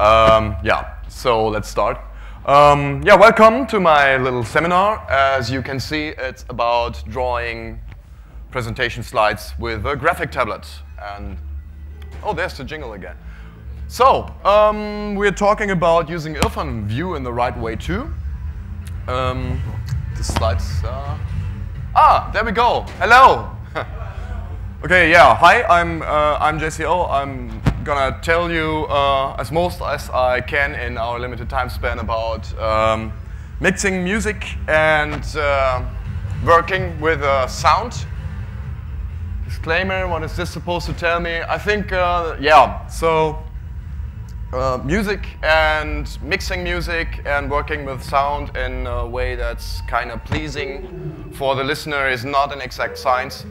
Yeah, so let's start. Yeah, welcome to my little seminar. As you can see, it's about drawing presentation slides with a graphic tablet. And oh, there's the jingle again. So, we're talking about using Irfan view in the right way too. The slides. There we go. Hello. Okay, yeah. Hi, I'm JCO. I'm gonna tell you as most as I can in our limited time span about mixing music and working with sound. Disclaimer: what is this supposed to tell me? I think, yeah. So, music and mixing music and working with sound in a way that's kind of pleasing for the listener is not an exact science.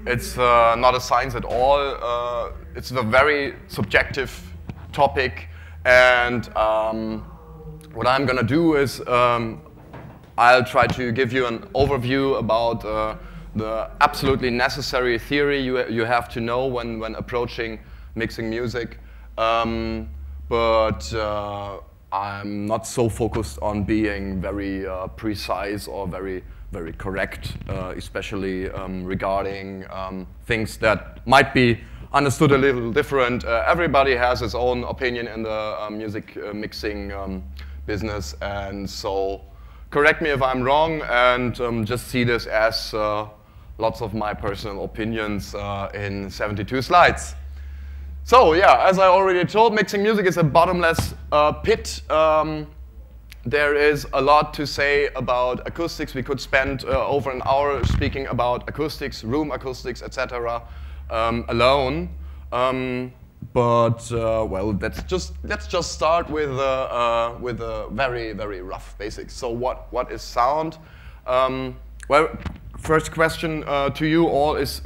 It's not a science at all. It's a very subjective topic, and what I'm gonna do is I'll try to give you an overview about the absolutely necessary theory you have to know when approaching mixing music. But I'm not so focused on being very precise or very correct, especially regarding things that might be understood a little different. Everybody has his own opinion in the music mixing business, and so correct me if I'm wrong, and just see this as lots of my personal opinions in 72 slides. So yeah, as I already told, mixing music is a bottomless pit. There is a lot to say about acoustics. We could spend over an hour speaking about acoustics, room acoustics, etc. Alone. But well, let's just start with a very rough basics. So what is sound? Well, first question to you all is.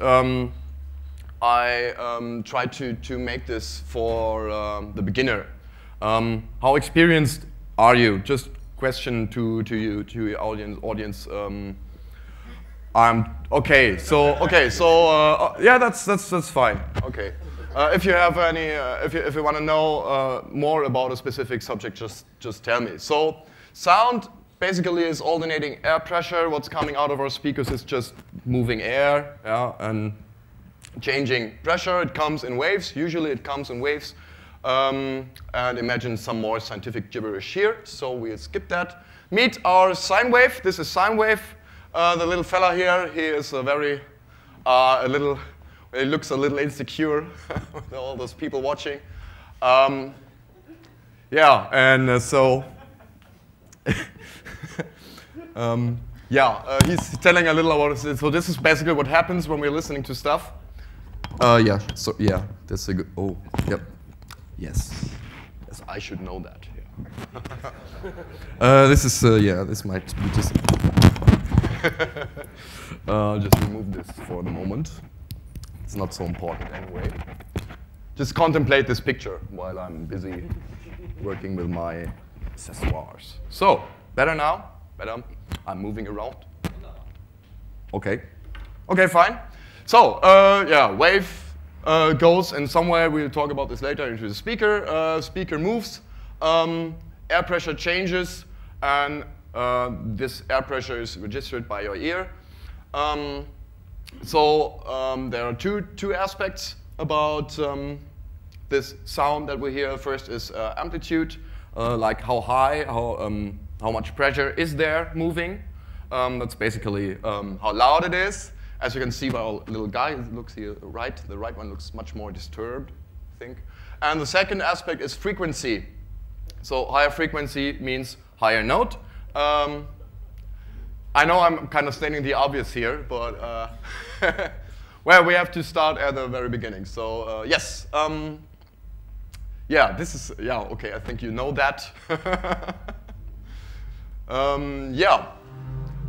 I try to make this for the beginner. How experienced are you? Just question to you, to your audience. Okay. So yeah, that's fine. Okay. If you have any, if you want to know more about a specific subject, just tell me. So sound basically is alternating air pressure. What's coming out of our speakers is just moving air, yeah, and changing pressure. It comes in waves. Usually it comes in waves. And imagine some more scientific gibberish here. So we'll skip that. Meet our sine wave. This is sine wave. The little fella here, he is a very, he looks a little insecure with all those people watching. Yeah, and so, yeah, he's telling a little about it. So this is basically what happens when we're listening to stuff. Yeah, so yeah, that's a good, oh, yep, yes, I should know that, yeah. This is, yeah, this might be just, just remove this for the moment. It's not so important anyway. Just contemplate this picture while I'm busy working with my accessoires. So, better now? Better? I'm moving around? Okay. Okay, fine. So, yeah, wave goes in somewhere, we'll talk about this later, into the speaker. Speaker moves, air pressure changes, and this air pressure is registered by your ear. So there are two aspects about this sound that we hear. First is amplitude, like how high, how much pressure is there moving. That's basically how loud it is. As you can see by our little guy, it looks here right. The right one looks much more disturbed, I think. And the second aspect is frequency. So higher frequency means higher note. I know I'm kind of stating the obvious here, but well, we have to start at the very beginning. So yes, yeah, this is, yeah, okay, I think you know that. Yeah.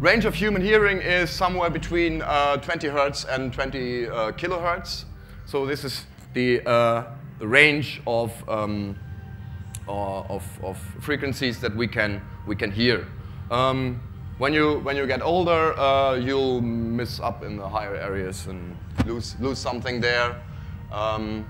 Range of human hearing is somewhere between 20 hertz and 20 kilohertz. So this is the range of frequencies that we can hear. When you get older, you'll miss up in the higher areas and lose something there. And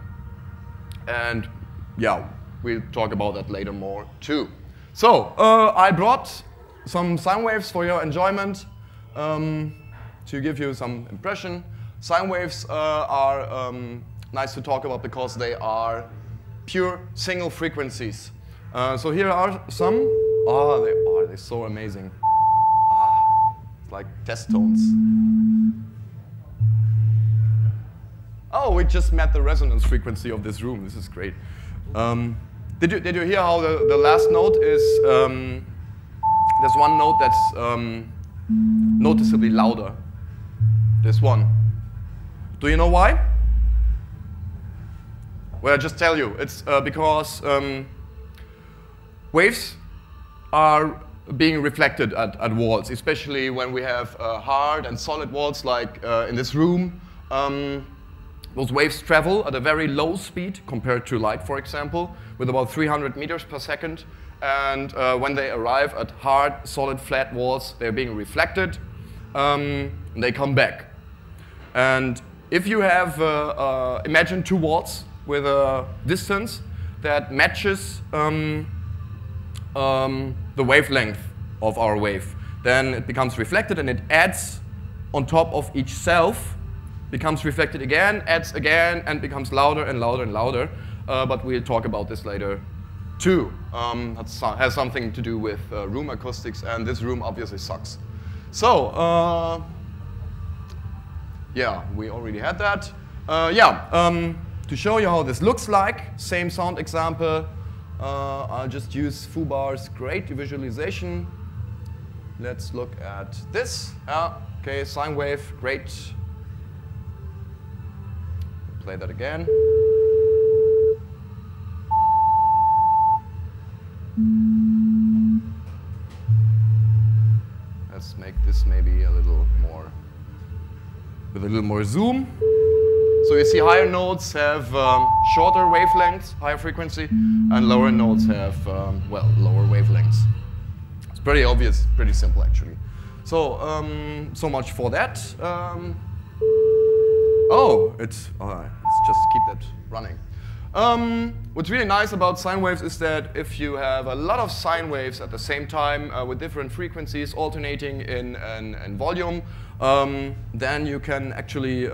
yeah, we'll talk about that later more too. So, I brought some sine waves for your enjoyment to give you some impression. Sine waves are nice to talk about because they are pure single frequencies. So here are some. Oh, they're so amazing. It's like test tones. Oh, we just met the resonance frequency of this room. This is great. Did you hear how the last note is? There's one note that's noticeably louder. This one. Do you know why? Well, I'll just tell you. It's because waves are being reflected at walls, especially when we have hard and solid walls like in this room. Those waves travel at a very low speed compared to light, for example, with about 300 meters per second. And when they arrive at hard, solid, flat walls, they're being reflected, and they come back. And if you have, imagine two walls with a distance that matches the wavelength of our wave, then it becomes reflected and it adds on top of each self, becomes reflected again, adds again, and becomes louder and louder and louder. But we'll talk about this later too. That has something to do with room acoustics, and this room obviously sucks. So, yeah, we already had that. To show you how this looks like, same sound example, I'll just use Fubar's great visualization. Let's look at this. Okay, sine wave, great. Play that again. Let's make this maybe a little more, with a little more zoom. So you see higher notes have shorter wavelengths, higher frequency, and lower notes have, well, lower wavelengths. It's pretty obvious, pretty simple actually. So, so much for that. Let's just keep that running. What's really nice about sine waves is that if you have a lot of sine waves at the same time with different frequencies alternating in volume, then you can actually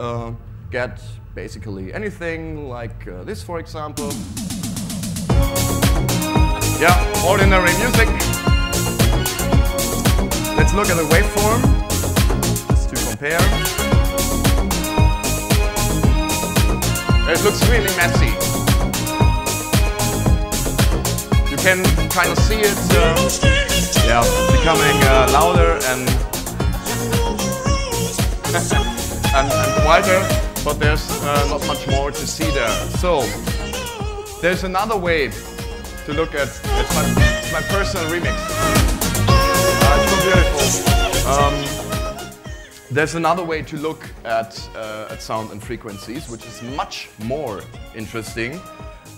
get basically anything like this, for example. Yeah, ordinary music. Let's look at the waveform, just to compare. It looks really messy. You can kind of see it becoming louder and quieter, but there's not much more to see there. So there's another way to look at it's my personal remix. It's so beautiful. There's another way to look at sound and frequencies, which is much more interesting.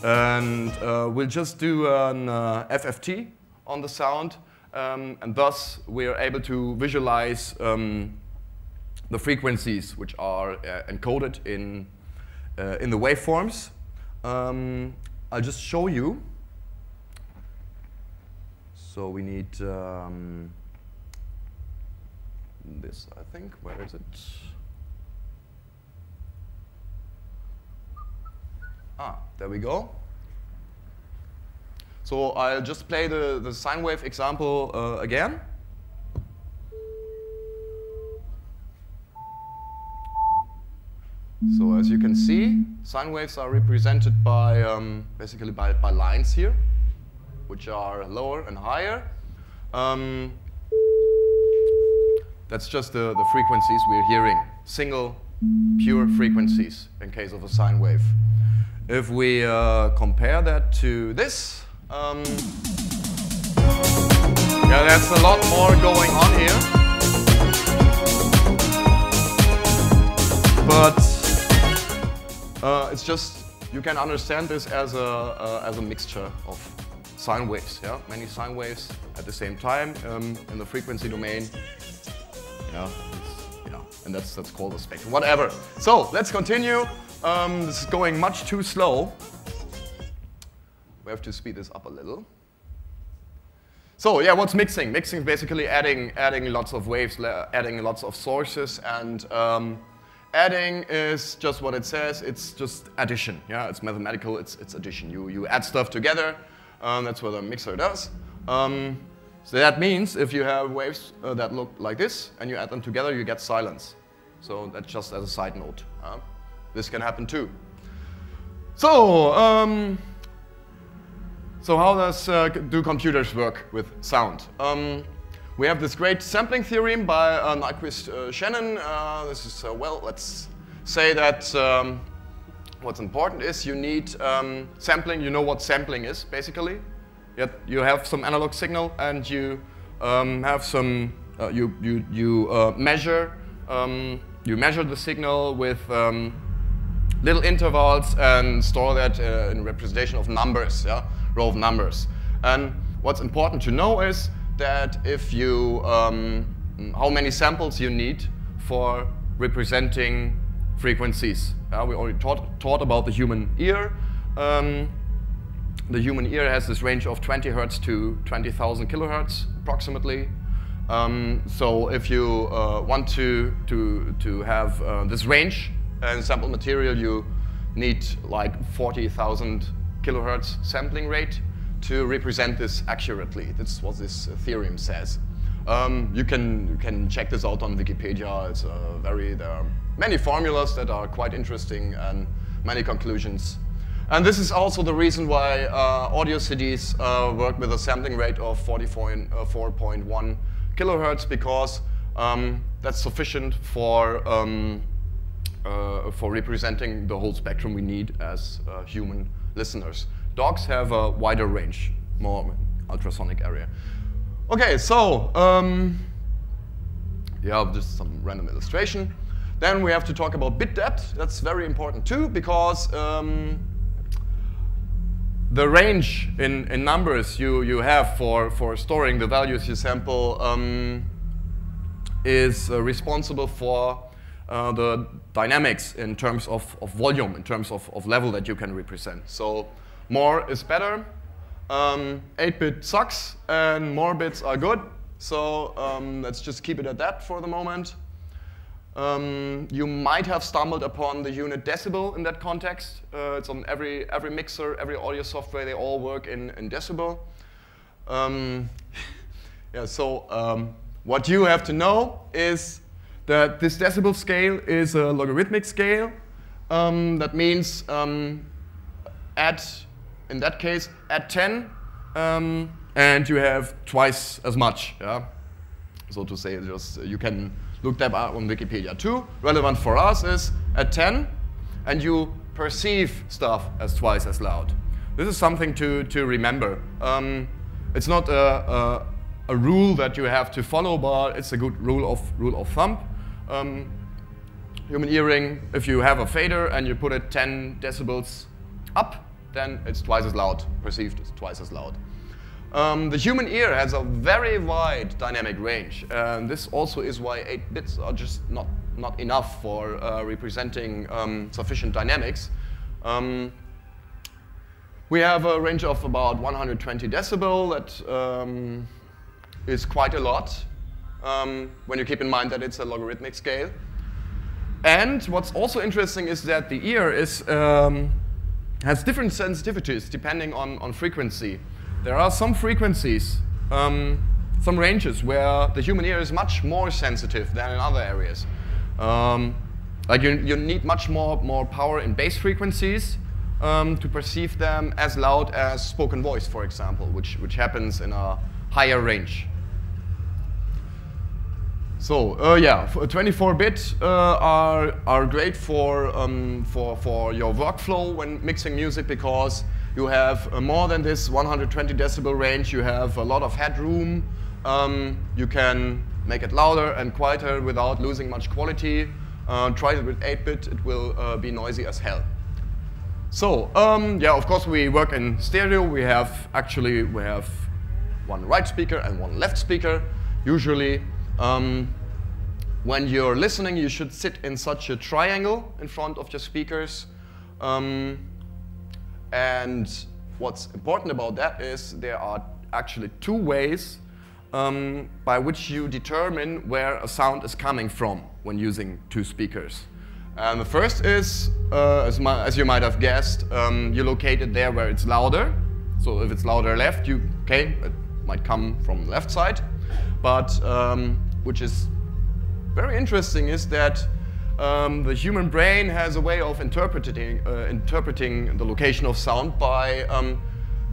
And we'll just do an FFT on the sound, and thus we are able to visualize the frequencies which are encoded in the waveforms. I'll just show you. So we need this, I think. Where is it? There we go. So I'll just play the sine wave example again. So as you can see, sine waves are represented by basically by lines here, which are lower and higher. That's just the frequencies we're hearing, single pure frequencies in case of a sine wave. If we compare that to this, yeah, there's a lot more going on here. But it's just, you can understand this as a mixture of sine waves, yeah? Many sine waves at the same time in the frequency domain. Yeah, and that's called a spectrum, whatever. So let's continue. This is going much too slow. We have to speed this up a little. So yeah, what's mixing? Mixing is basically adding lots of waves, adding lots of sources, and adding is just what it says. It's just addition. Yeah, it's mathematical. It's addition. You add stuff together. That's what a mixer does. So that means if you have waves that look like this and you add them together, you get silence. So that's just as a side note. This can happen too. So. So how do computers work with sound? We have this great sampling theorem by Nyquist Shannon. This is, well, let's say that what's important is you need sampling. You know what sampling is, basically. Yet you have some analog signal and you have some, you measure the signal with little intervals and store that in representation of numbers, yeah? Row of numbers. And what's important to know is that if you, how many samples you need for representing frequencies. We already taught about the human ear. The human ear has this range of 20 hertz to 20,000 kilohertz approximately. So if you want to have this range and sample material, you need like 40,000 kilohertz sampling rate to represent this accurately. That's what this theorem says. You can check this out on Wikipedia. It's there are many formulas that are quite interesting and many conclusions. And this is also the reason why audio CDs work with a sampling rate of 4.1 kilohertz, because that's sufficient for representing the whole spectrum we need as human listeners. Dogs have a wider range, more ultrasonic area. Okay, so yeah, just some random illustration. Then we have to talk about bit depth. That's very important too, because the range in numbers you have for storing the values you sample is responsible for the dynamics in terms of volume, in terms of level that you can represent. So more is better. 8-bit sucks and more bits are good. So let's just keep it at that for the moment. You might have stumbled upon the unit decibel in that context. It's on every mixer, every audio software. They all work in decibel. Yeah, so what you have to know is that this decibel scale is a logarithmic scale. That means in that case, add 10, and you have twice as much. Yeah? So to say, just you can look that up on Wikipedia too. Relevant for us is add 10, and you perceive stuff as twice as loud. This is something to remember. It's not a rule that you have to follow, but it's a good rule of thumb. Human hearing, if you have a fader and you put it 10 decibels up, then it's twice as loud, perceived as twice as loud. The human ear has a very wide dynamic range, and this also is why 8 bits are just not enough for representing sufficient dynamics. We have a range of about 120 decibel. That is quite a lot when you keep in mind that it's a logarithmic scale. And what's also interesting is that the ear has different sensitivities depending on frequency. There are some frequencies, some ranges where the human ear is much more sensitive than in other areas. Like you need much more power in bass frequencies to perceive them as loud as spoken voice, for example, which happens in a higher range. So yeah, 24-bit are great for your workflow when mixing music, because you have more than this 120 decibel range. You have a lot of headroom. You can make it louder and quieter without losing much quality. Try it with 8-bit. It will be noisy as hell. So yeah, of course we work in stereo. We have one right speaker and one left speaker. Usually, when you're listening, you should sit in such a triangle in front of your speakers. And what's important about that is there are actually two ways by which you determine where a sound is coming from when using two speakers. And the first is, as you might have guessed, you locate it there where it's louder. So if it's louder left, it might come from the left side. But which is very interesting is that the human brain has a way of interpreting the location of sound by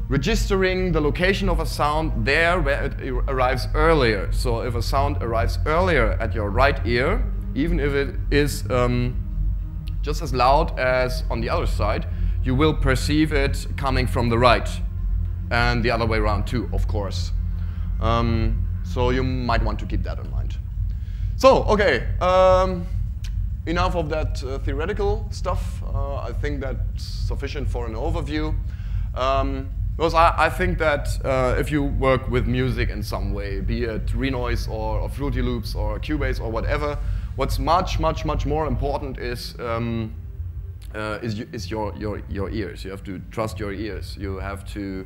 registering the location of a sound there where it arrives earlier. So if a sound arrives earlier at your right ear, even if it is just as loud as on the other side, you will perceive it coming from the right. And the other way around too, of course. So you might want to keep that in mind. So, okay, enough of that theoretical stuff. I think that's sufficient for an overview. Because I think that if you work with music in some way, be it renoise or Fruity Loops or Cubase or whatever, what's much more important is your ears. You have to trust your ears. You have to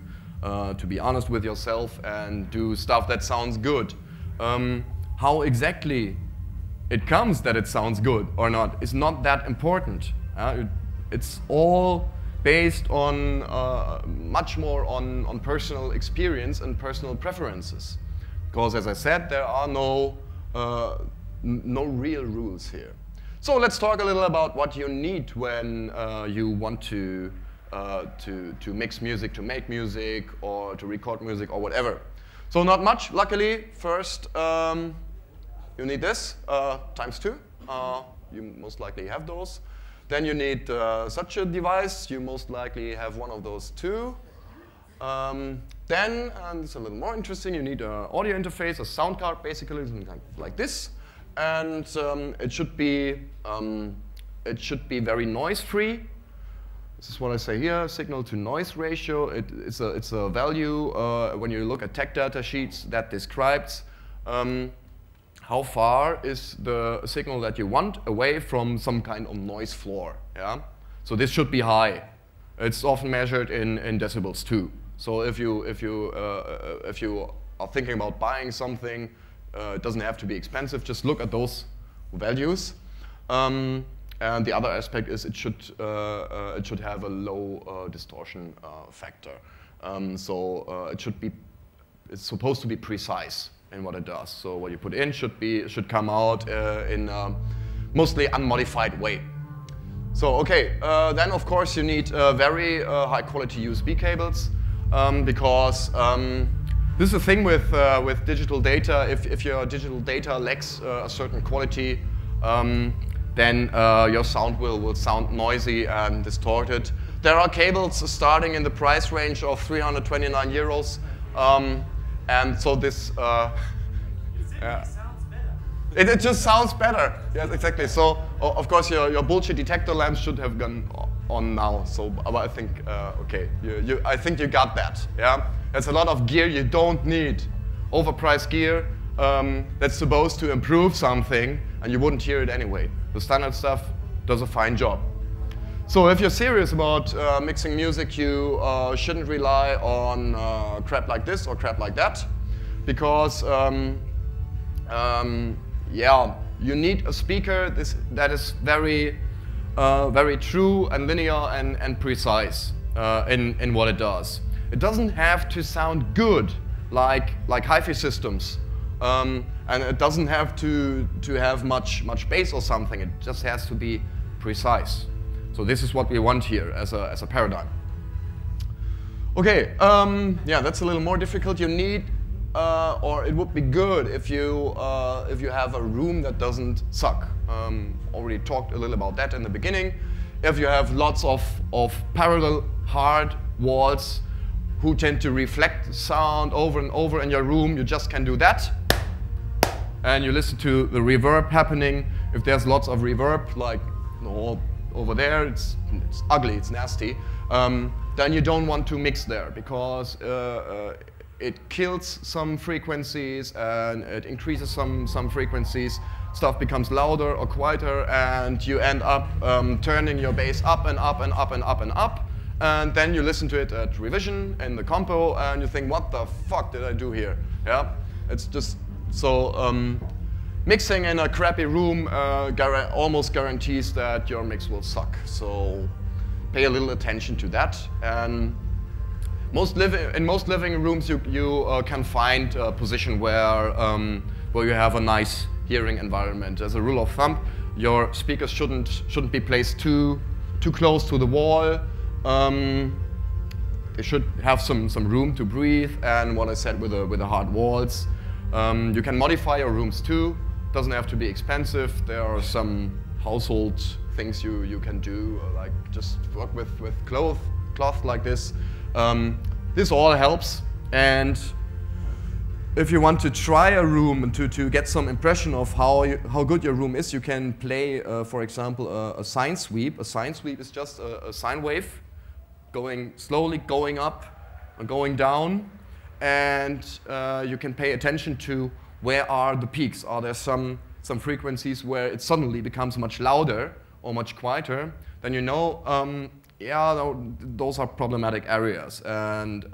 be honest with yourself and do stuff that sounds good. How exactly it comes that it sounds good or not is not that important. It's all based on much more on personal experience and personal preferences. Because as I said, there are no real rules here. So let's talk a little about what you need when you want to mix music, to make music, or to record music, or whatever. So not much, luckily. First, you need this, ×2. You most likely have those. Then you need such a device. You most likely have one of those too. Then, and it's a little more interesting, you need an audio interface, a sound card, basically, like this. And it should be very noise-free. This is what I say here, signal to noise ratio. It's a value when you look at tech data sheets that describes how far is the signal that you want away from some kind of noise floor. Yeah? So this should be high. It's often measured in decibels too. So if you are thinking about buying something, it doesn't have to be expensive. Just look at those values. And the other aspect is it should have a low distortion factor. It's supposed to be precise in what it does. So what you put in should come out in a mostly unmodified way. So okay, then of course you need very high quality USB cables because this is the thing with digital data. If your digital data lacks a certain quality, then your sound will sound noisy and distorted. There are cables starting in the price range of 329 euros. And so this, it just sounds better. Yes, exactly. So of course your bullshit detector lamps should have gone on now. So but I think okay, I think you got that. Yeah, there's a lot of gear you don't need, overpriced gear that's supposed to improve something, and you wouldn't hear it anyway. The standard stuff does a fine job. So if you're serious about mixing music, you shouldn't rely on crap like this or crap like that, because yeah, you need a speaker that is very true and linear and precise in what it does. It doesn't have to sound good like hi-fi systems, and it doesn't have to have much bass or something. It just has to be precise. So this is what we want here as a paradigm. Okay, yeah, that's a little more difficult. You need, or it would be good if you have a room that doesn't suck. Already talked a little about that in the beginning. If you have lots of parallel hard walls who tend to reflect sound over and over in your room, you just can do that. And you listen to the reverb happening. If there's lots of reverb, like over there, it's ugly, it's nasty, then you don't want to mix there, because it kills some frequencies and it increases some frequencies. Stuff becomes louder or quieter, and you end up turning your bass up and up and up and up and up, and then you listen to it at revision in the compo, and you think, what the fuck did I do here? Yeah, it's just so mixing in a crappy room almost guarantees that your mix will suck. So pay a little attention to that. And in most living rooms, you can find a position where you have a nice hearing environment. As a rule of thumb, your speakers shouldn't be placed too close to the wall. They should have some room to breathe, and what I said with the hard walls. You can modify your rooms too. Doesn't have to be expensive. There are some household things you can do, like just work with cloth like this. This all helps, and if you want to try a room to get some impression of how good your room is, you can play, for example, a sine sweep. A sine sweep is just a sine wave slowly going up or going down, and you can pay attention to where are the peaks. Are there some frequencies where it suddenly becomes much louder or much quieter? Then you know, yeah, those are problematic areas. And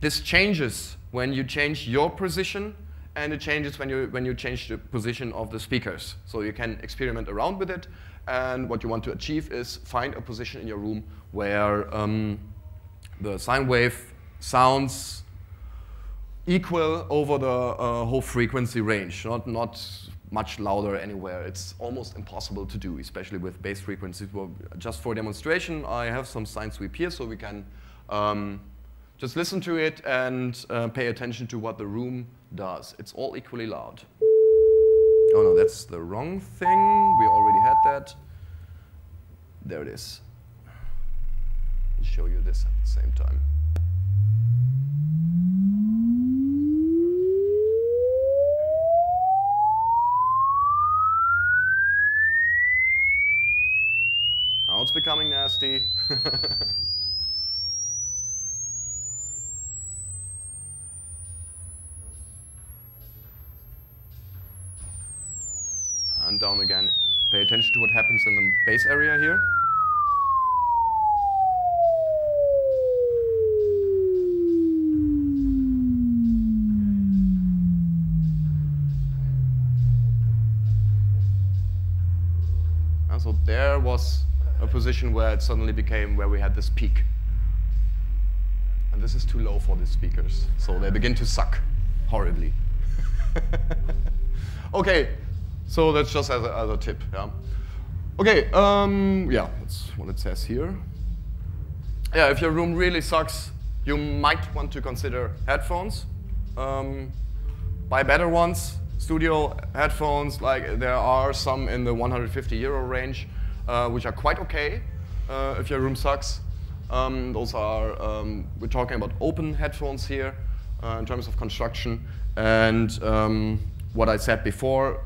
this changes when you change your position, and it changes when you change the position of the speakers. So you can experiment around with it, and what you want to achieve is find a position in your room where the sine wave sounds equal over the whole frequency range, not much louder anywhere. It's almost impossible to do, especially with bass frequencies. Well, just for demonstration, I have some sine sweep here, so we can just listen to it and pay attention to what the room does. It's all equally loud. Oh no, that's the wrong thing. We already had that. There it is. I'll show you this at the same time. Now it's becoming nasty. And down again. Pay attention to what happens in the bass area here. And so there was a position where it suddenly became where we had this peak. And this is too low for the speakers, so they begin to suck horribly. Okay. So that's just as a tip, yeah. Okay, yeah, that's what it says here. Yeah, if your room really sucks, you might want to consider headphones. Buy better ones, studio headphones, like there are some in the €150 range, which are quite okay if your room sucks. Those are, we're talking about open headphones here in terms of construction, and what I said before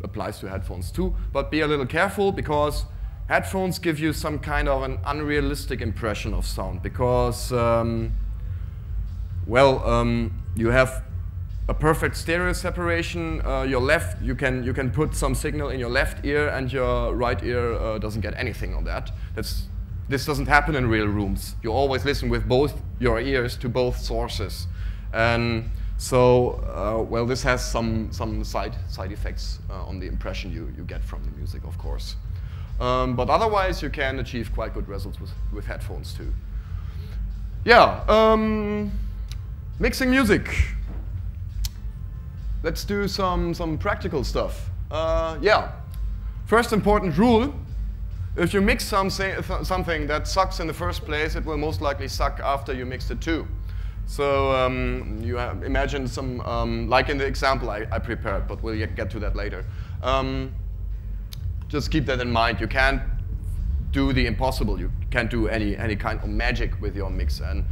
applies to headphones too, but be a little careful because headphones give you some kind of an unrealistic impression of sound because, you have a perfect stereo separation. Your left, you can put some signal in your left ear and your right ear doesn't get anything on that. This doesn't happen in real rooms. You always listen with both your ears to both sources. And so, well, this has some side effects on the impression you get from the music, of course. But otherwise, you can achieve quite good results with headphones too. Yeah, mixing music. Let's do some practical stuff. Yeah, first important rule: if you mix something that sucks in the first place, it will most likely suck after you mixed it too. So you imagine some, like in the example I prepared, but we'll get to that later. Just keep that in mind. You can't do the impossible. You can't do any kind of magic with your mix, and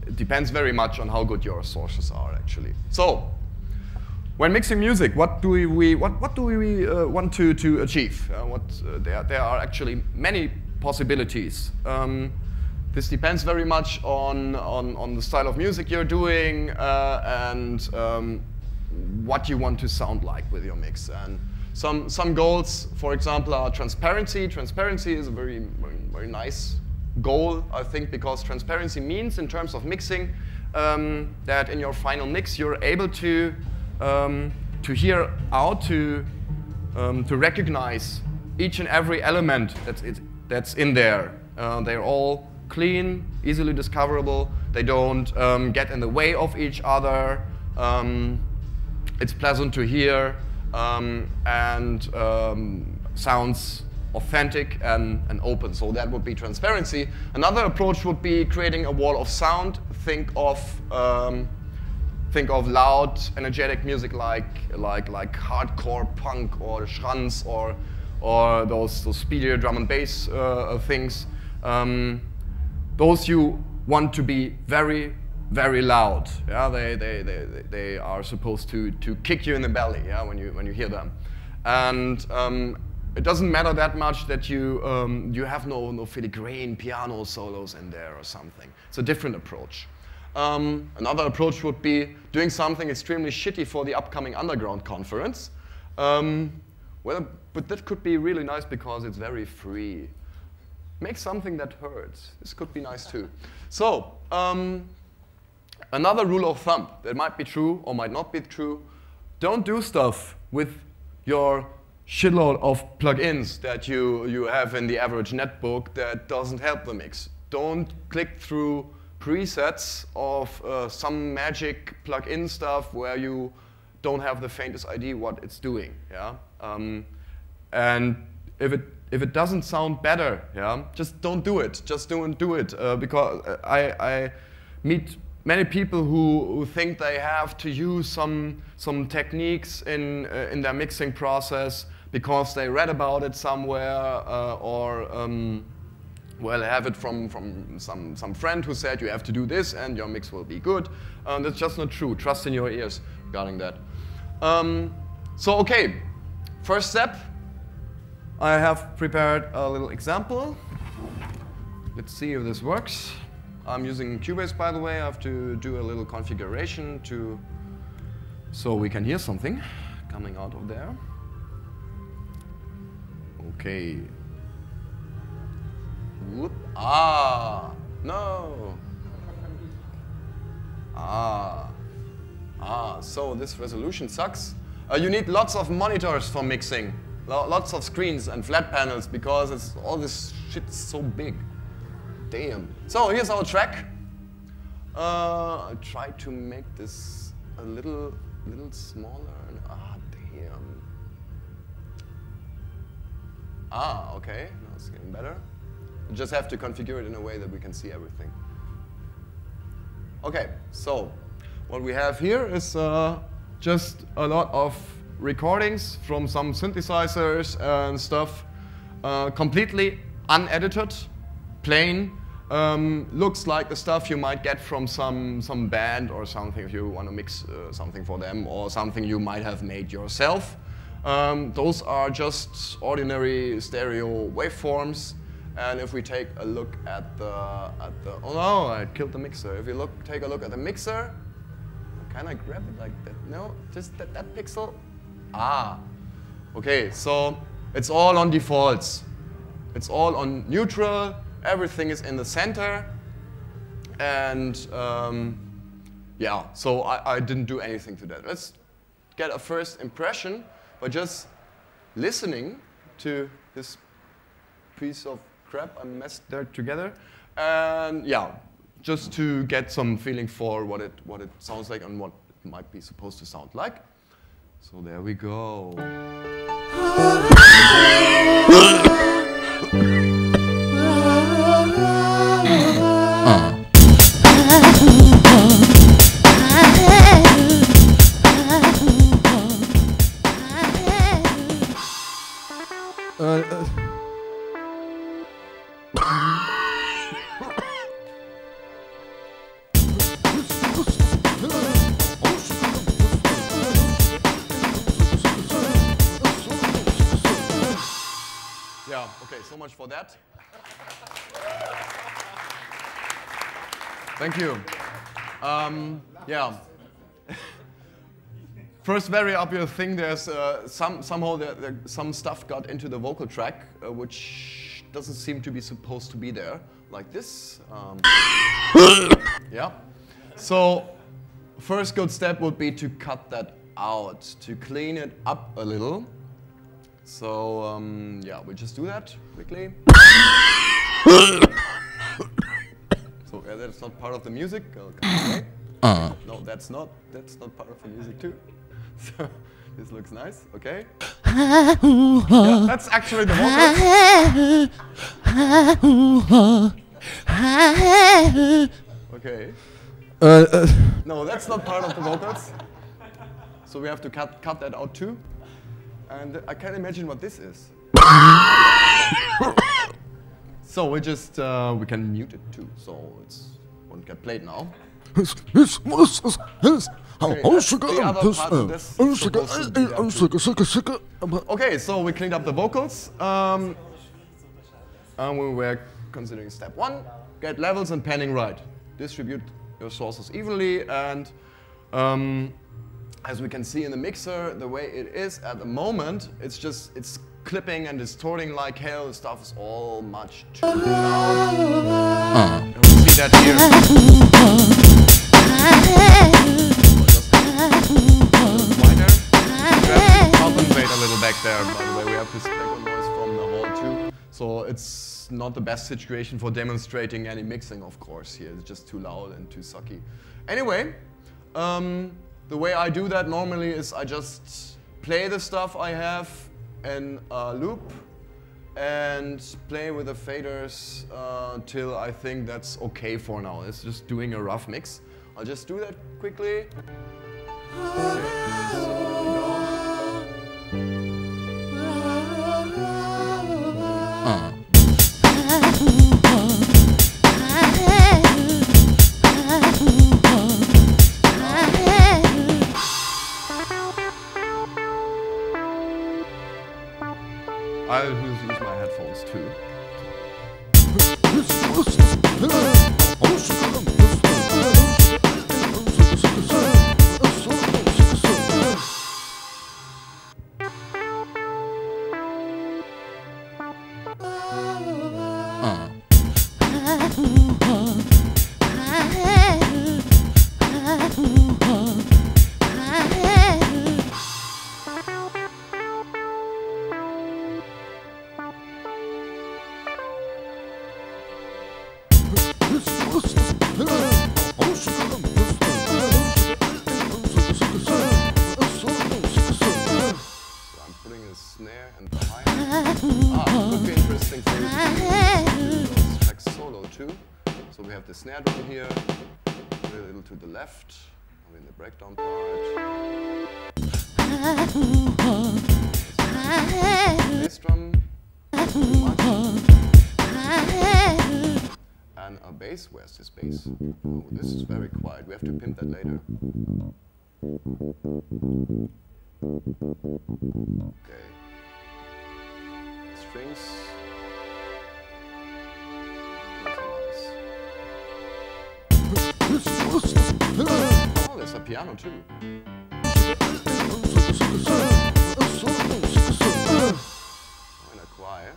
it depends very much on how good your sources are, actually. So, when mixing music, what do we want to achieve? There are actually many possibilities. This depends very much on the style of music you're doing and what you want to sound like with your mix. And some goals, for example, are transparency. Transparency is a very nice goal, I think, because transparency means, in terms of mixing, that in your final mix you're able to hear out, to recognize each and every element that's in there. They're all clean, easily discoverable. They don't get in the way of each other. It's pleasant to hear and sounds authentic and open. So that would be transparency. Another approach would be creating a wall of sound. Think of loud, energetic music like hardcore punk or Schranz or those speedier drum and bass things. Those you want to be very, very loud. Yeah, they are supposed to kick you in the belly. Yeah, when you hear them, and it doesn't matter that much that you have no filigrane piano solos in there or something. It's a different approach. Another approach would be doing something extremely shitty for the upcoming Underground conference. Well, but that could be really nice because it's very free. Make something that hurts. This could be nice too. So, another rule of thumb that might be true or might not be true: don't do stuff with your shitload of plugins that you have in the average netbook that doesn't help the mix. Don't click through presets of some magic plugin stuff where you don't have the faintest idea what it's doing. Yeah, and if it doesn't sound better, yeah, just don't do it. Just don't do it because I meet many people who think they have to use some techniques in their mixing process because they read about it somewhere or well, have it from some friend who said you have to do this and your mix will be good. That's just not true. Trust in your ears regarding that. So okay, first step. I have prepared a little example. Let's see if this works. I'm using Cubase, by the way. I have to do a little configuration so we can hear something coming out of there. Okay. Whoop. Ah, no. So this resolution sucks. You need lots of monitors for mixing. Lots of screens and flat panels because all this shit's so big. Damn. So here's our track. I'll try to make this a little smaller. Damn. Okay. Now it's getting better. We just have to configure it in a way that we can see everything. Okay. So what we have here is just a lot of recordings from some synthesizers and stuff, completely unedited, plain. Looks like the stuff you might get from some band or something if you want to mix something for them, or something you might have made yourself. Those are just ordinary stereo waveforms. And if we take a look at the oh no, I killed the mixer. If you take a look at the mixer, can I grab it like that? No, just that pixel. Okay, so it's all on defaults. It's all on neutral. Everything is in the center. And yeah, so I didn't do anything to that. Let's get a first impression by just listening to this piece of crap I messed there together. And yeah, just to get some feeling for what it sounds like and what it might be supposed to sound like. So there we go. Yeah, okay, so much for that. Thank you. Yeah. First very obvious thing, there's somehow some stuff got into the vocal track, which doesn't seem to be supposed to be there, like this. Yeah. So first good step would be to cut that out, to clean it up a little. So yeah, we just do that quickly. So yeah, that's not part of the music. No, that's not part of the music too. So this looks nice. Okay. Yeah, that's actually the vocals. Okay. No, that's not part of the vocals. So we have to cut that out too. And I can't imagine what this is. So we just we can mute it too, so it won't get played now. Okay, that's the other part of this. Okay, so we cleaned up the vocals. And we were considering step 1, get levels and panning right. Distribute your sources evenly, and as we can see in the mixer, the way it is at the moment, it's clipping and distorting like hell. The stuff is all much too loud. And we see that here. Wider. We have to compensate a little back there, by the way. We have this background noise from the hall too. So it's not the best situation for demonstrating any mixing, of course, here. It's just too loud and too sucky. Anyway, the way I do that normally is I just play the stuff I have in a loop and play with the faders till I think that's okay for now. It's just doing a rough mix. I'll just do that quickly. Okay, so here we go. I'll use my headphones too. The snare drum here, a little to the left, in the breakdown part. Bass drum, too much. And a bass, where's this bass? Oh, this is very quiet, we have to pimp that later. Okay. Strings. Oh, there's a piano too. Oh, in a choir.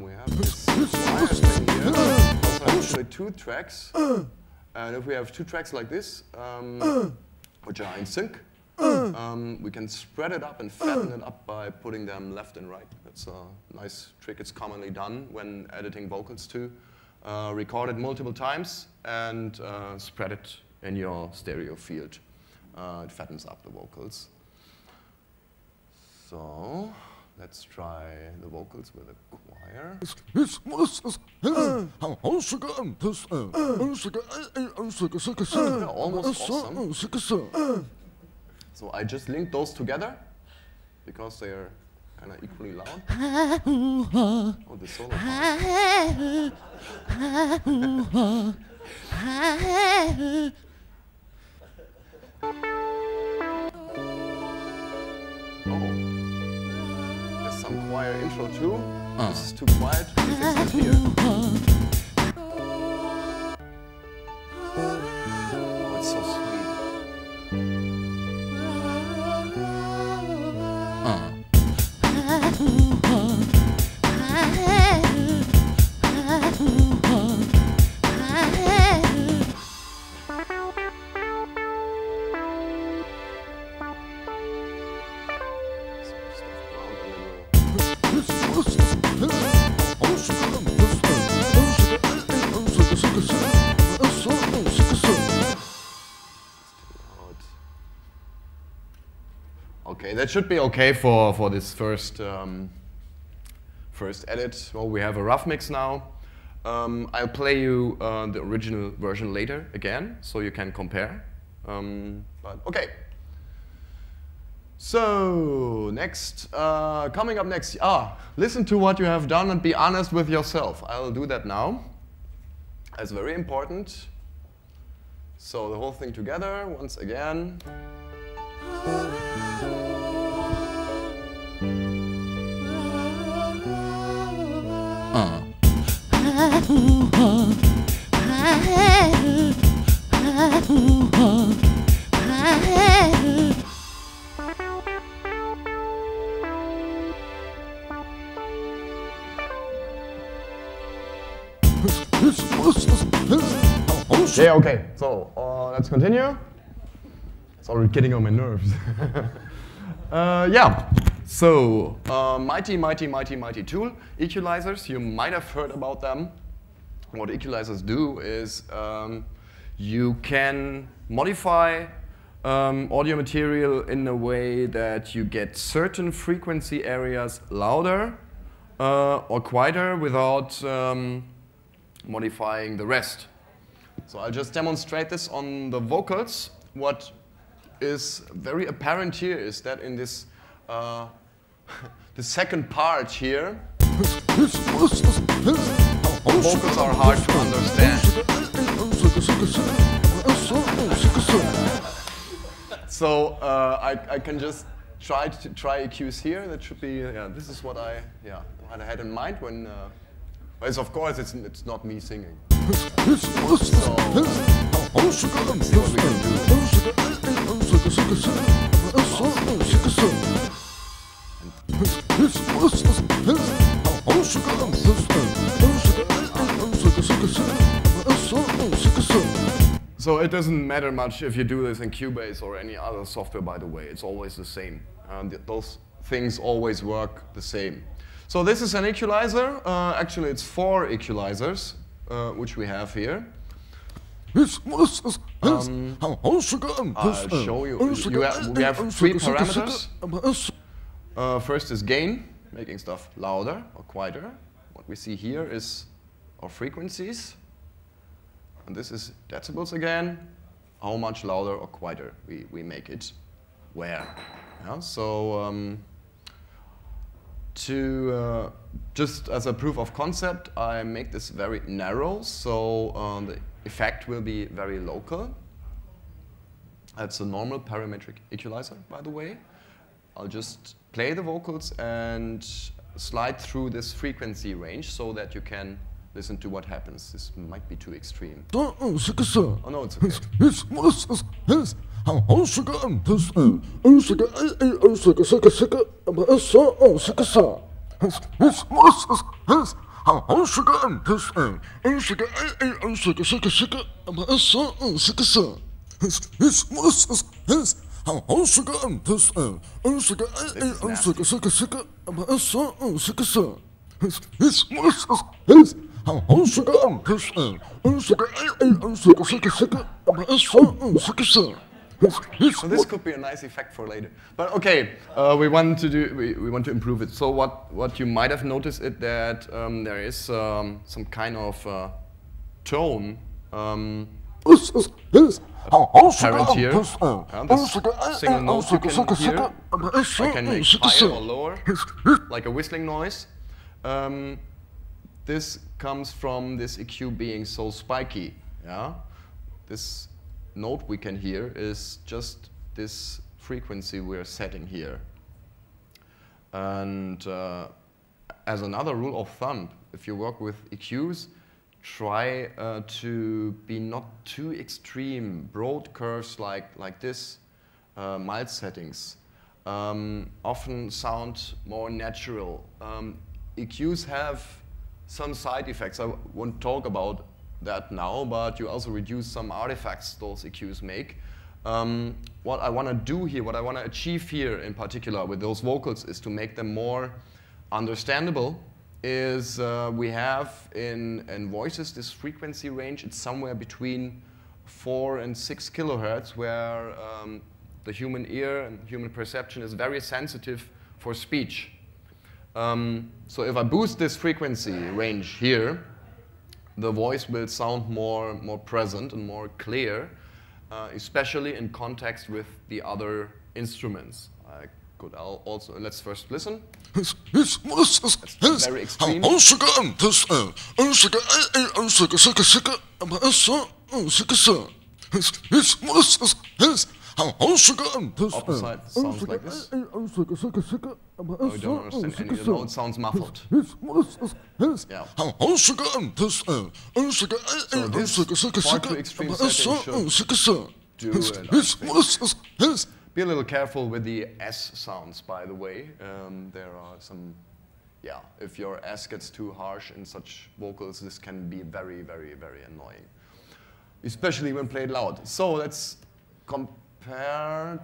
We have this choir thing here. Also actually 2 tracks. And if we have 2 tracks like this, which are in sync, we can spread it up and fatten it up by putting them left and right. That's a nice trick. It's commonly done when editing vocals too. Record it multiple times and spread it in your stereo field. It fattens up the vocals. So let's try the vocals with a choir. Almost awesome. So I just linked those together because they are kind of equally loud. Oh, the solo part. Oh, there's some choir intro too. This is too quiet. We fix it here. Oh, it's so sweet. Okay, that should be okay for this first first edit. Well, we have a rough mix now. I'll play you the original version later again, so you can compare. But okay. So next, coming up next, listen to what you have done and be honest with yourself. I'll do that now. That's very important. So the whole thing together once again. Yeah, okay, so let's continue. It's already getting on my nerves. Yeah, so mighty tool, equalizers. You might have heard about them. What equalizers do is you can modify audio material in a way that you get certain frequency areas louder or quieter without modifying the rest. So I'll just demonstrate this on the vocals. What is very apparent here is that in this the second part here, vocals are hard to understand. So I can just try EQs here. That should be, this is what I had in mind when, of course it's not me singing. So, let's see what we can do. So it doesn't matter much if you do this in Cubase or any other software, by the way. It's always the same. Those things always work the same. So this is an equalizer. Actually, it's 4 equalizers, which we have here. I'll show you. We have 3 parameters. First is gain, making stuff louder or quieter. What we see here is our frequencies. And this is decibels again. How much louder or quieter we make it where. Yeah, so just as a proof of concept, I make this very narrow, so the effect will be very local. That's a normal parametric equalizer, by the way. I'll just play the vocals and slide through this frequency range so that you can listen to what happens. This might be too extreme. Oh no, it's So this could be a nice effect for later. But okay, we want to improve it. So what you might have noticed is that there is some kind of tone apparent here. This single note you can hear. I can make higher or lower, like a whistling noise. This comes from this EQ being so spiky. Yeah, this note we can hear is just this frequency we're setting here. And as another rule of thumb, if you work with EQs, try to be not too extreme. Broad curves like this, mild settings, often sound more natural. EQs have some side effects. I won't talk about that now, but you also reduce some artifacts those EQs make. What I want to do here, what I want to achieve here in particular with those vocals is to make them more understandable. Is we have in voices this frequency range, it's somewhere between 4 and 6 kilohertz, where the human ear and human perception is very sensitive for speech. So if I boost this frequency range here, the voice will sound more present and more clear, especially in context with the other instruments. I could also, let's first listen. That's very extreme. Opposite sounds like this. Oh, you don't understand any, no, it sounds muffled. Yeah. So this far too extreme setting should do it. Be a little careful with the S sounds, by the way. There are some, yeah, if your S gets too harsh in such vocals, this can be very, very, very annoying. Especially when played loud. So let's compare. Well,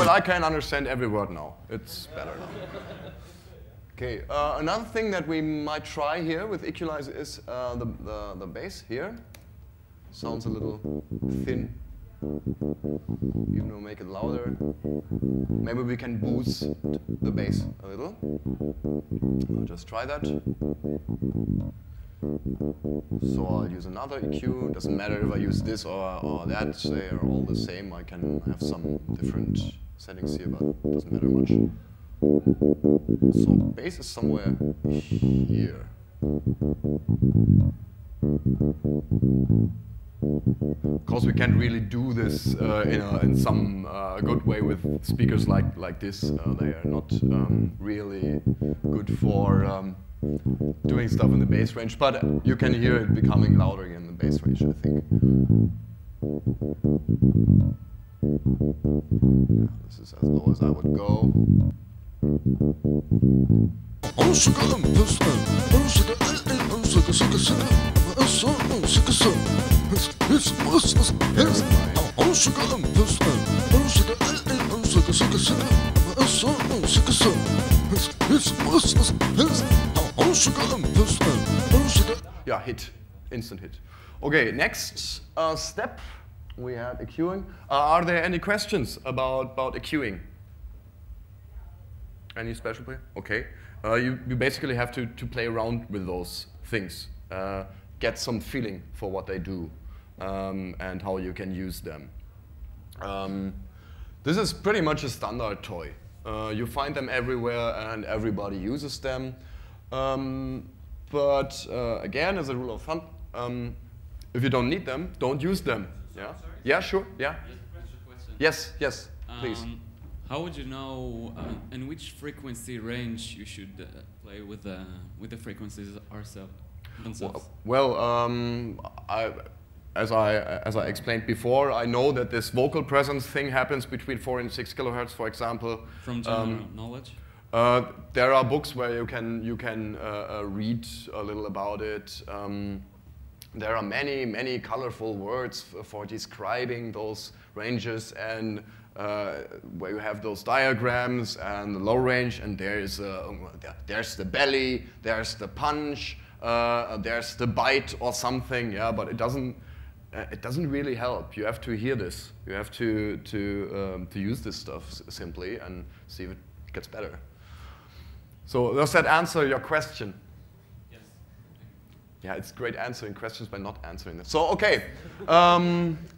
I can understand every word now. It's better now. Okay, another thing that we might try here with Equalizer is the bass here. Sounds a little thin. Even though make it louder. Maybe we can boost the bass a little. I'll just try that. So I'll use another EQ. Doesn't matter if I use this or that. They are all the same. I can have some different settings here, but it doesn't matter much. So bass is somewhere here. Of course, we can't really do this in some good way with speakers like this. They are not really good for doing stuff in the bass range, but you can hear it becoming louder in the bass range, I think. Yeah, this is as low as I would go. Yeah, hit, instant hit. Okay, next step, we had EQing. Are there any questions about EQing? Any special play? Okay. You basically have to play around with those things, get some feeling for what they do, and how you can use them. This is pretty much a standard toy. You find them everywhere and everybody uses them. But again, as a rule of thumb, if you don't need them, don't use them. Yeah? Yeah, sure. Yeah? Yes, yes, please. How would you know in which frequency range you should play with the frequencies themselves? Well, as I explained before, I know that this vocal presence thing happens between 4 and 6 kilohertz, for example. From general knowledge? There are books where you can read a little about it. There are many colorful words for describing those ranges, and where you have those diagrams and the low range, and there's the belly, there's the punch, there's the bite or something. Yeah, but it doesn't really help. You have to hear this. You have to use this stuff simply and see if it gets better. So does that answer your question? Yes. Yeah, it's great answering questions by not answering them. So okay,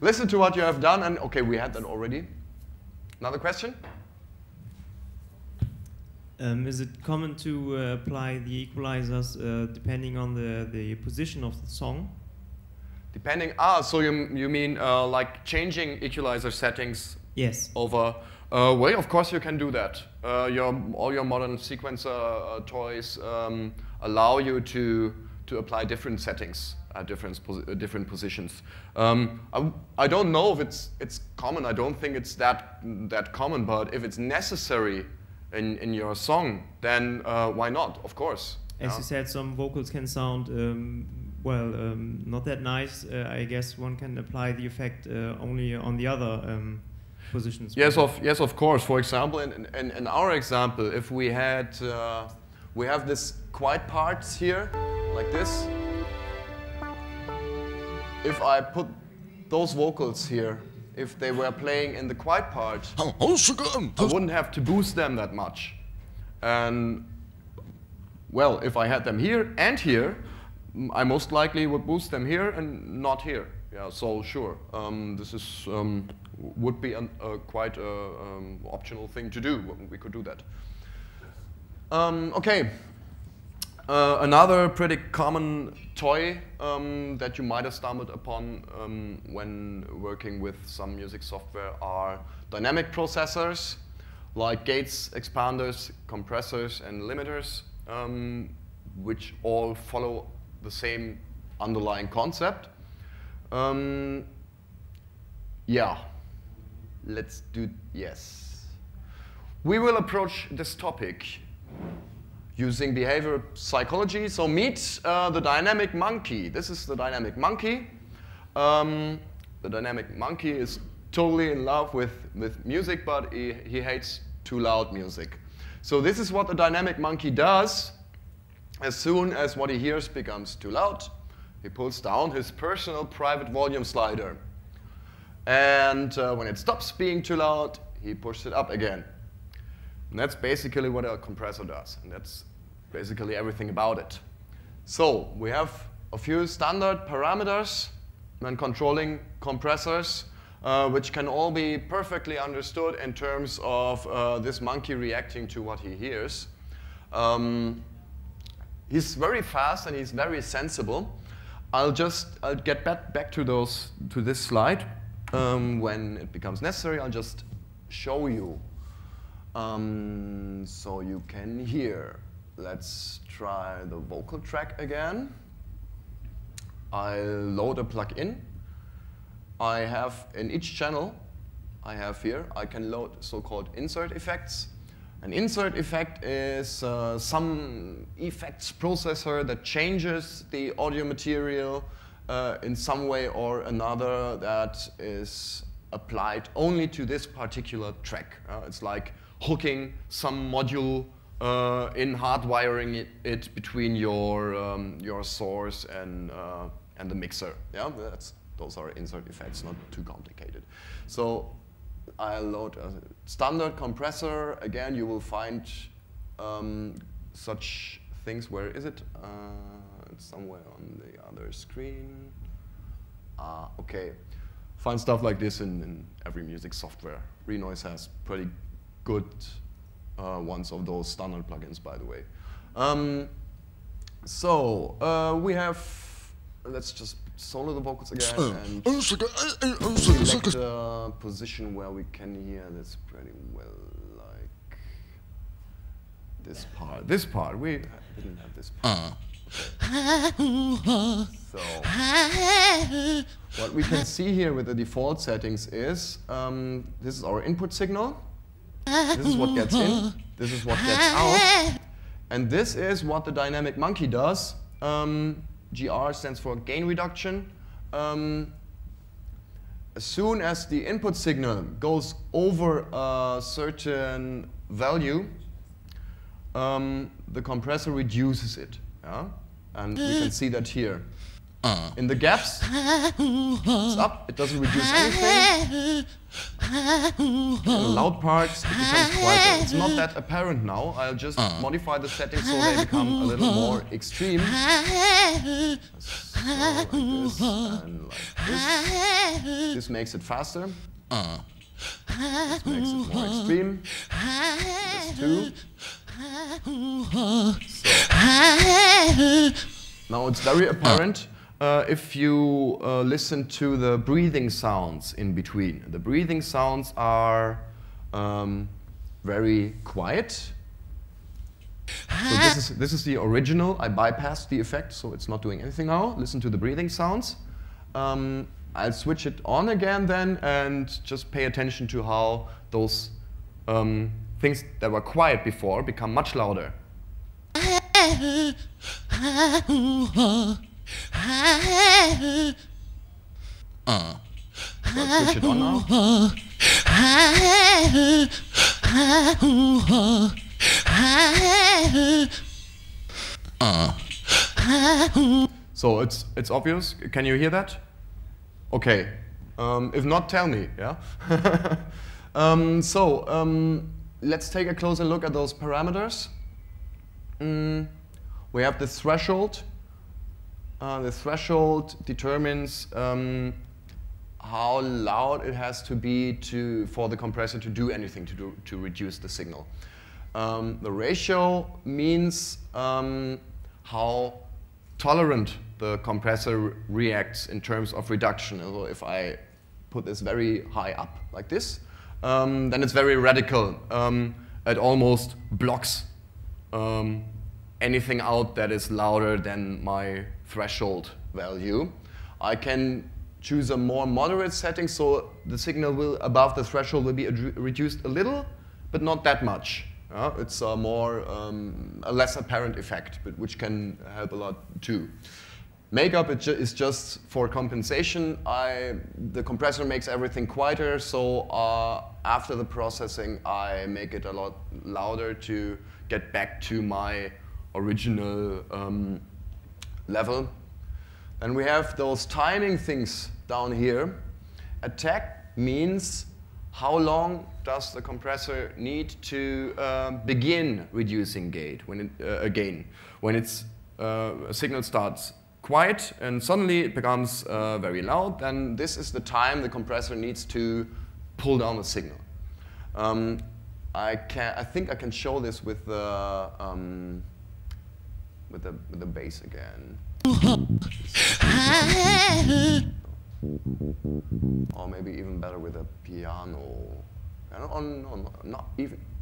listen to what you have done, and okay, we had that already. Another question? Is it common to apply the equalizers depending on the position of the song? Depending, so you mean like changing equalizer settings? Yes. Over, well, of course you can do that. All your modern sequencer toys allow you to apply different settings at different positions. I don't know if it's common. I don't think it's that common. But if it's necessary in your song, then why not? Of course. As you said, some vocals can sound not that nice. I guess one can apply the effect only on the other positions. Yes, of course. For example, in our example, if we had, we have this quiet parts here, like this. If I put those vocals here, if they were playing in the quiet part, I wouldn't have to boost them that much. And well, if I had them here and here, I most likely would boost them here and not here. Yeah, so sure, this is would be quite an optional thing to do. We could do that. Okay. Another pretty common toy that you might have stumbled upon when working with some music software are dynamic processors, like gates, expanders, compressors, and limiters, which all follow the same underlying concept. Yeah, let's do, yes. We will approach this topic using behavioral psychology. So meet the dynamic monkey. This is the dynamic monkey. The dynamic monkey is totally in love with music, but he hates too loud music. So this is what the dynamic monkey does. As soon as what he hears becomes too loud, he pulls down his personal private volume slider. And when it stops being too loud, he pushes it up again. And that's basically what a compressor does. And that's basically everything about it. So we have a few standard parameters when controlling compressors, which can all be perfectly understood in terms of this monkey reacting to what he hears. He's very fast and he's very sensible. I'll get back to this slide when it becomes necessary. I'll just show you. So you can hear. Let's try the vocal track again. I'll load a plugin. I have in each channel I have here, I can load so-called insert effects. An insert effect is some effects processor that changes the audio material in some way or another that is applied only to this particular track. It's like hooking some module in hardwiring it between your source and the mixer. Yeah, those are insert effects, not too complicated. So I'll load a standard compressor. Again, you will find such things. Where is it? It's somewhere on the other screen. Okay. Find stuff like this in every music software. Renoise has pretty good ones of those standard plugins, by the way. We have, let's just solo the vocals again and select a position where we can hear this pretty well, like this part. This part, we didn't have this part. Okay. So, what we can see here with the default settings is, this is our input signal. This is what gets in, this is what gets out, and this is what the dynamic monkey does. GR stands for gain reduction. As soon as the input signal goes over a certain value, the compressor reduces it. Yeah? And we can see that here. In the gaps, it's up, it doesn't reduce anything. In the loud parts, it becomes quieter. It's not that apparent now. I'll just modify the settings so they become a little more extreme. So like this and like this. This makes it faster. This makes it more extreme. This too. So. Now it's very apparent. If you listen to the breathing sounds in between. The breathing sounds are very quiet. So this is the original. I bypassed the effect, so it's not doing anything now. Listen to the breathing sounds. I'll switch it on again then and just pay attention to how those things that were quiet before become much louder. So I'll switch it on now. So it's obvious. Can you hear that? Okay. If not, tell me. Yeah. Let's take a closer look at those parameters. We have the threshold. The threshold determines how loud it has to be for the compressor to do anything to reduce the signal. The ratio means how tolerant the compressor reacts in terms of reduction. So if I put this very high up like this, then it's very radical. It almost blocks anything out that is louder than my threshold value. I can choose a more moderate setting, so the signal will above the threshold will be reduced a little, but not that much. It's a less apparent effect, but which can help a lot too. Makeup is just for compensation. The compressor makes everything quieter, so after the processing, I make it a lot louder to get back to my original level. Then we have those timing things down here. Attack means how long does the compressor need to begin reducing gain? When a signal starts quiet and suddenly it becomes very loud, then this is the time the compressor needs to pull down the signal. I think I can show this with the bass again. Or maybe even better with a piano. No, not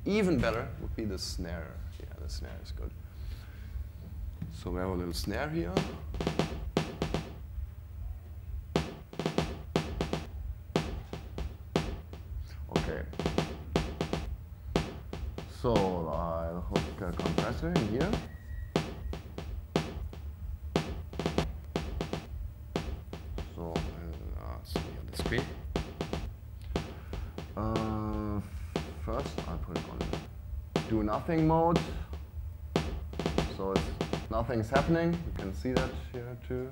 even better would be the snare. Yeah, the snare is good. So we have a little snare here. Okay. So I'll hook a compressor in here. So see on the screen. First, I put it on do nothing mode. So nothing's happening. You can see that here too.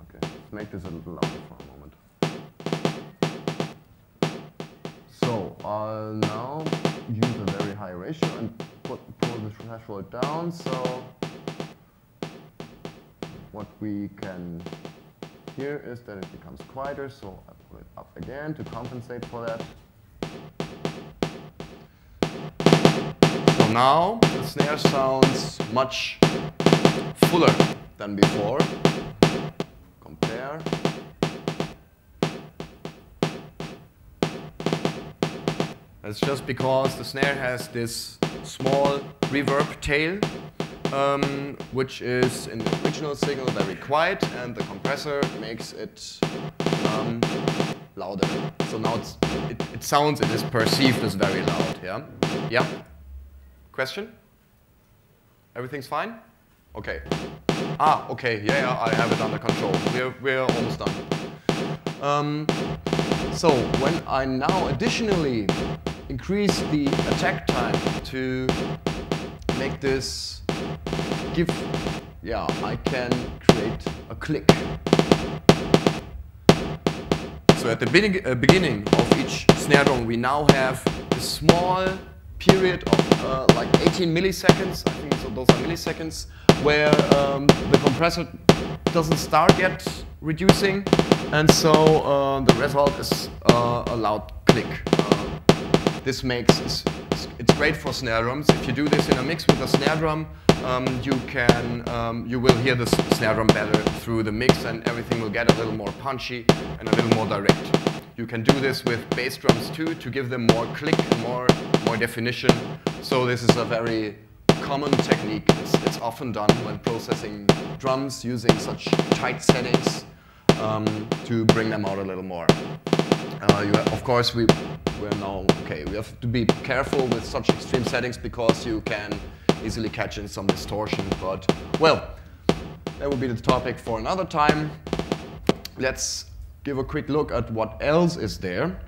Okay, let's make this a little louder for a moment. So I'll now use a very high ratio and pull the threshold down. So what we can hear is that it becomes quieter. So I pull it up again to compensate for that. So now the snare sounds much fuller than before. Compare. That's just because the snare has this small reverb tail, which is in the original signal very quiet, and the compressor makes it louder. So now it sounds, it is perceived as very loud. Yeah? Yeah? Question? Everything's fine? Okay. Okay. Yeah, I have it under control. We're almost done. So when I now additionally increase the attack time to make this I can create a click. So at the beginning of each snare drum, we now have a small period of like 18 milliseconds, I think so those are milliseconds, where the compressor doesn't start yet reducing, and so the result is a loud click. This makes it's great for snare drums. If you do this in a mix with a snare drum, you will hear the snare drum better through the mix, and everything will get a little more punchy and a little more direct. You can do this with bass drums too, to give them more click and more definition. So this is a very common technique. It's often done when processing drums using such tight settings to bring them out a little more. Of course, we have to be careful with such extreme settings because you can easily catch in some distortion. But well, that will be the topic for another time. Let's give a quick look at what else is there.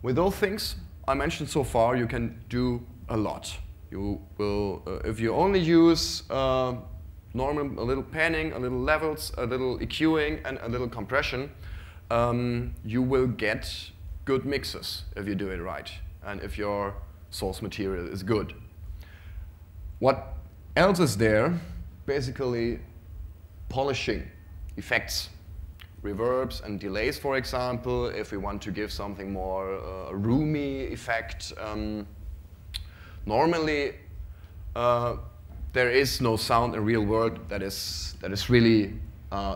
with those things I mentioned so far, you can do a lot. You will, if you only use normal, a little panning, a little levels, a little EQing, and a little compression, you will get good mixes if you do it right, and if your source material is good. What else is there? Basically, polishing, effects, reverbs and delays, for example, if we want to give something more roomy effect. Normally, there is no sound in real world that is really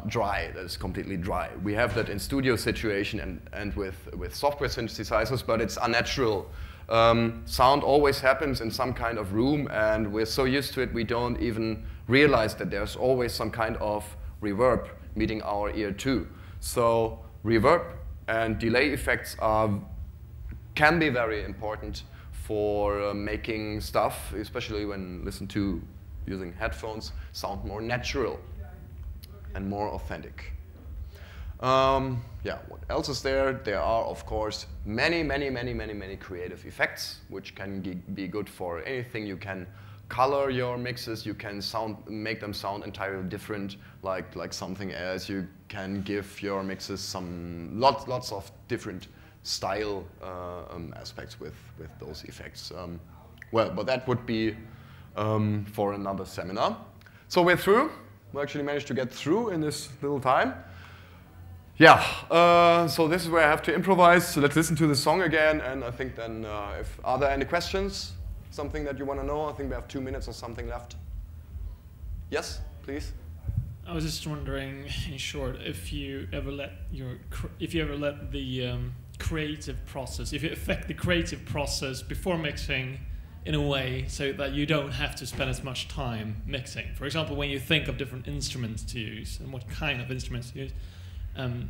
dry, that is completely dry. We have that in studio situation and with software synthesizers, but it's unnatural. Sound always happens in some kind of room, and we're so used to it we don't even realize that there's always some kind of reverb meeting our ear too. So reverb and delay effects can be very important for making stuff, especially when listened to using headphones, sound more natural and more authentic. Yeah, what else is there? There are, of course, many creative effects, which can be good for anything. You can color your mixes, you can make them sound entirely different, like something else. You can give your mixes some lots of different style aspects with those effects. Well, but that would be for another seminar. So we're through. We actually managed to get through in this little time. Yeah, so this is where I have to improvise. So let's listen to the song again, and I think then, are there any questions? Something that you want to know? I think we have 2 minutes or something left. Yes, please. I was just wondering, in short, if you ever let the creative process, if you affect the creative process before mixing in a way so that you don't have to spend as much time mixing. For example, when you think of different instruments to use and what kind of instruments to use,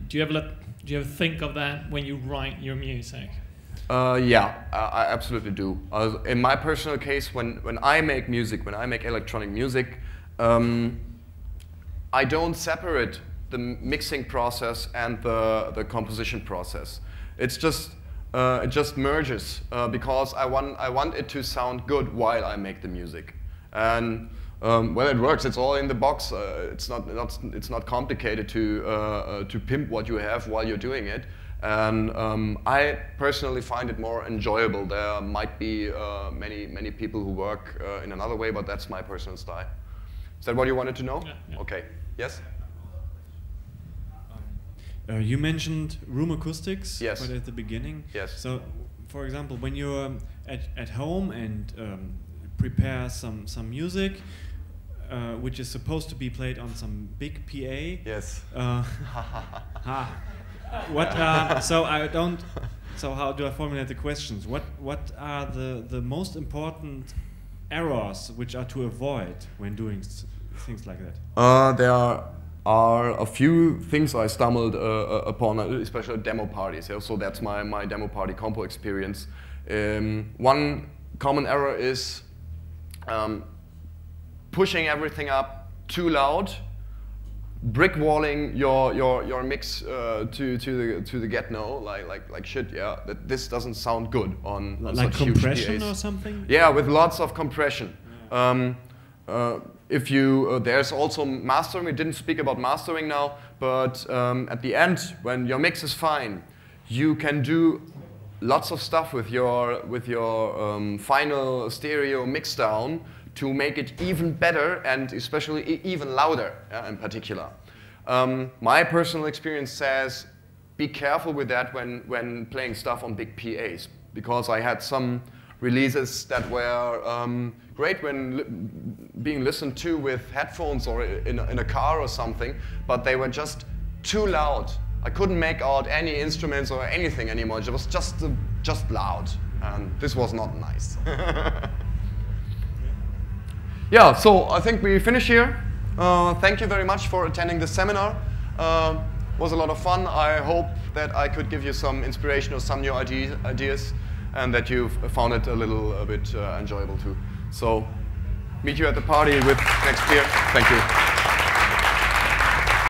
do you ever think of that when you write your music? Yeah, I absolutely do. In my personal case, when I make music, when I make electronic music, I don't separate the mixing process and the composition process. It's just it just merges because I want it to sound good while I make the music. And well, it works. It's all in the box. It's not complicated to pimp what you have while you're doing it. And I personally find it more enjoyable. There might be many people who work in another way, but that's my personal style. Is that what you wanted to know? Yeah. Okay. Yes? You mentioned room acoustics. Yes. Right at the beginning. Yes. So, for example, when you're at home and prepare some music, which is supposed to be played on some big PA. Yes. So how do I formulate the questions? What are the most important errors which are to avoid when doing things like that? There are a few things I stumbled upon, especially at demo parties. Yeah? So that's my demo party compo experience. One common error is pushing everything up too loud, brick walling your mix to the get-no, like shit. Yeah, that this doesn't sound good on like such compression huge PAs. or something. Yeah, with lots of compression. Yeah. If you there's also mastering. We didn't speak about mastering now, but at the end, when your mix is fine, you can do lots of stuff with your final stereo mix down to make it even better and especially even louder, in particular. My personal experience says be careful with that when playing stuff on big PAs, because I had some releases that were great when being listened to with headphones or in a car or something, but they were just too loud. I couldn't make out any instruments or anything anymore. It was just loud, and this was not nice. Yeah, so I think we finish here. Thank you very much for attending this seminar. It was a lot of fun. I hope that I could give you some inspiration or some new ideas, and that you've found it a little bit enjoyable too. So, meet you at the party with next year. Thank you.